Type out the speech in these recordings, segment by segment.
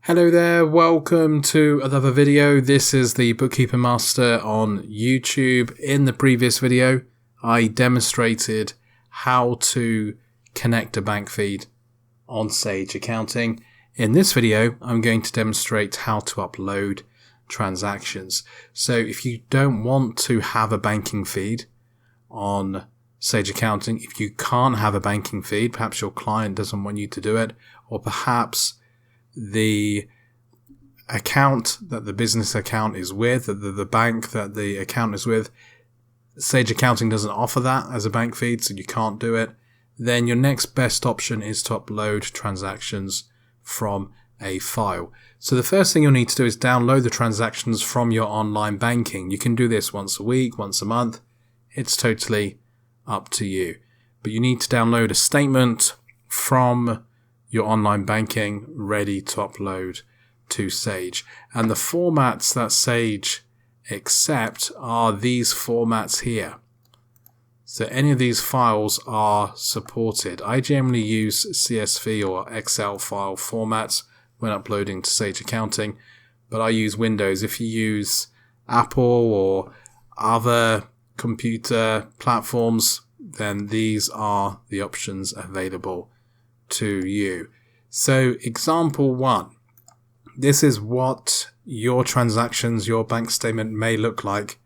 Hello there, welcome to another video. This is the Bookkeeping Master on YouTube. In the previous video, I demonstrated how to connect a bank feed on Sage Accounting. In this video, I'm going to demonstrate how to upload transactions. So if you don't want to have a banking feed on Sage Accounting, if you can't have a banking feed, perhaps your client doesn't want you to do it, or perhaps the account that the business account is with, the bank that the account is with, Sage Accounting doesn't offer that as a bank feed, so you can't do it, then your next best option is to upload transactions from a file. So the first thing you'll need to do is download the transactions from your online banking. You can do this once a week, once a month. It's totally up to you. But you need to download a statement from your online banking ready to upload to Sage. And the formats that Sage accept are these formats here. So any of these files are supported. I generally use CSV or Excel file formats when uploading to Sage Accounting, but I use Windows. If you use Apple or other computer platforms, then these are the options available to you. So example 1, this is what your transactions, your bank statement may look like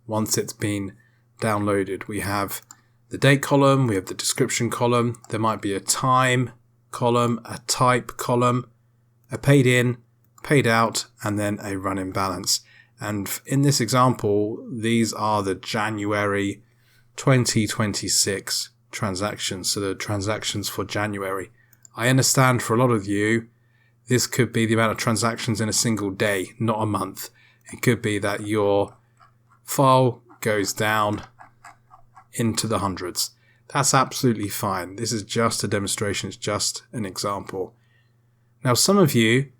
once it's been downloaded. We have the date column, we have the description column, there might be a time column, a type column, a paid in, paid out, and then a running balance. And in this example, these are the January 2026 transactions, so the transactions for January. I understand for a lot of you, this could be the amount of transactions in a single day, not a month. It could be that your file goes down into the hundreds. That's absolutely fine. This is just a demonstration. It's just an example. Now, some of you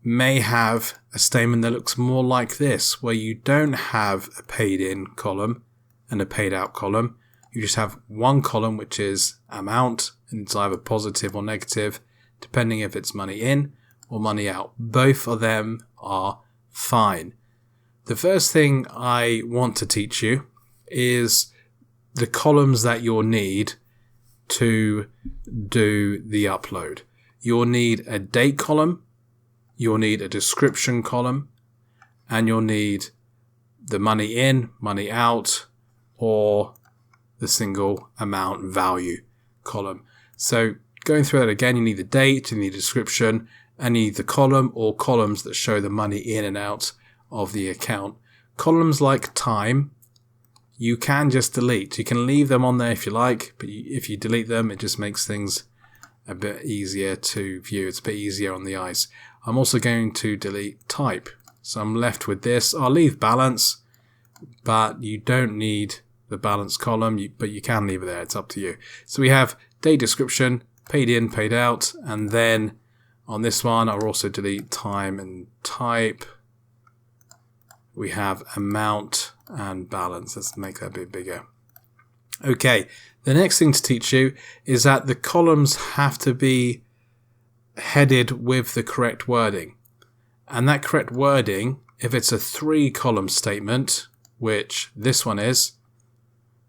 may have a statement that looks more like this, where you don't have a paid in column and a paid out column. You just have one column, which is amount, and it's either positive or negative, depending if it's money in or money out. Both of them are fine. The first thing I want to teach you is the columns that you'll need to do the upload. You'll need a date column, you'll need a description column, and you'll need the money in, money out, or the single amount value column. So going through that again, you need the date, you need a description, and you need the column or columns that show the money in and out of the account. Columns like time, you can just delete. You can leave them on there if you like, but if you delete them, it just makes things a bit easier to view. It's a bit easier on the eyes. I'm also going to delete type. So I'm left with this. I'll leave balance, but you don't need the balance column, but you can leave it there. It's up to you. So we have date, description, paid in, paid out, and then on this one, I'll also delete time and type. We have amount and balance. Let's make that a bit bigger. Okay, the next thing to teach you is that the columns have to be headed with the correct wording. And that correct wording, if it's a 3-column statement, which this one is,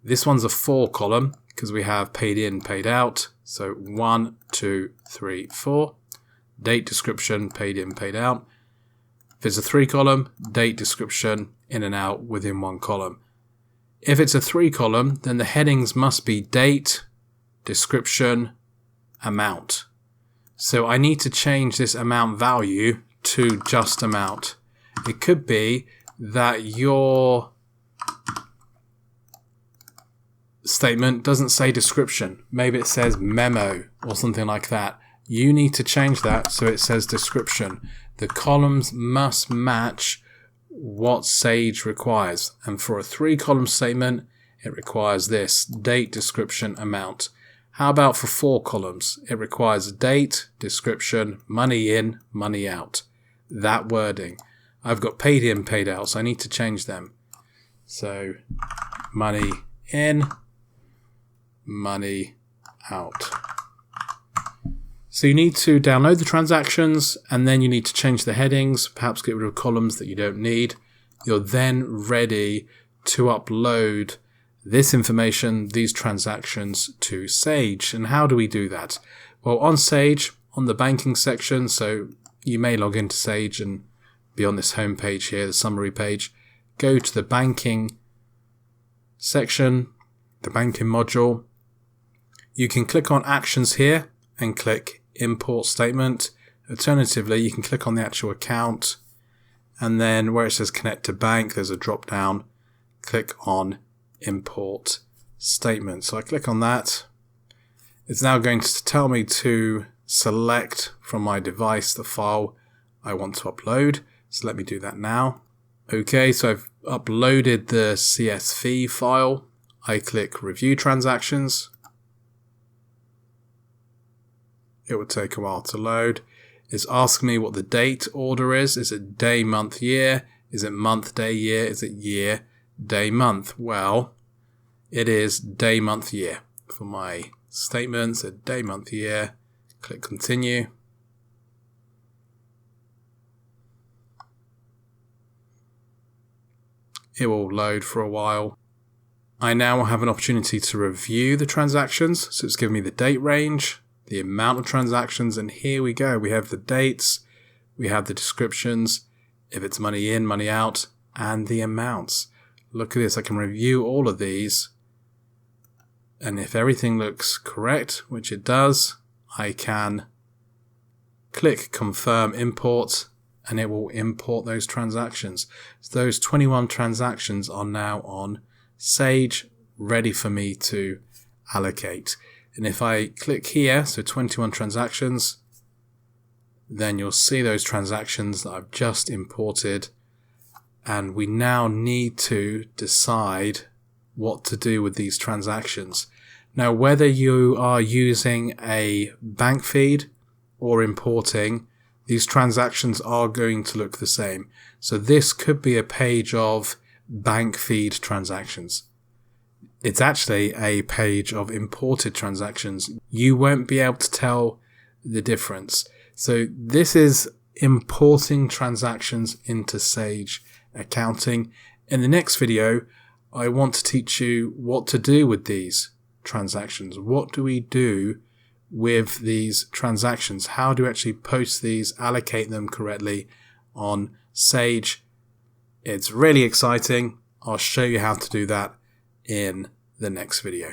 this one's a 4-column because we have paid in, paid out. So 1, 2, 3, 4. Date, description, paid in, paid out. If it's a 3-column, date, description, in and out within 1 column. If it's a 3-column, then the headings must be date, description, amount. So I need to change this amount value to just amount. It could be that your statement doesn't say description. Maybe it says memo or something like that. You need to change that so it says description. The columns must match what Sage requires. And for a 3-column statement, it requires this: date, description, amount. How about for 4 columns? It requires date, description, money in, money out. That wording. I've got paid in, paid out, so I need to change them. So money in, money out. So you need to download the transactions, and then you need to change the headings, perhaps get rid of columns that you don't need. You're then ready to upload this information, these transactions, to Sage. And how do we do that? Well, on Sage, on the banking section, so you may log into Sage and be on this home page here, the summary page. Go to the banking section, the banking module. You can click on Actions here and click Import Statement. Alternatively, you can click on the actual account, and then where it says Connect to Bank, there's a drop down. Click on Import Statement. So I click on that. It's now going to tell me to select from my device the file I want to upload. So let me do that now. Okay, so I've uploaded the CSV file. I click Review Transactions. It will take a while to load. It's asking me what the date order is. Is it day, month, year? Is it month, day, year? Is it year, day, month? Well, it is day, month, year. For my statements, a day, month, year. Click Continue. It will load for a while. I now have an opportunity to review the transactions. So it's giving me the date range, the amount of transactions, and here we go. We have the dates, we have the descriptions, if it's money in, money out, and the amounts. Look at this, I can review all of these, and if everything looks correct, which it does, I can click Confirm Import, and it will import those transactions. So those 21 transactions are now on Sage, ready for me to allocate. And if I click here, so 21 transactions, then you'll see those transactions that I've just imported. And we now need to decide what to do with these transactions. Now, whether you are using a bank feed or importing, these transactions are going to look the same. So this could be a page of bank feed transactions. It's actually a page of imported transactions. You won't be able to tell the difference. So this is importing transactions into Sage Accounting. In the next video, I want to teach you what to do with these transactions. What do we do with these transactions? How do we actually post these, allocate them correctly on Sage? It's really exciting. I'll show you how to do that in the next video.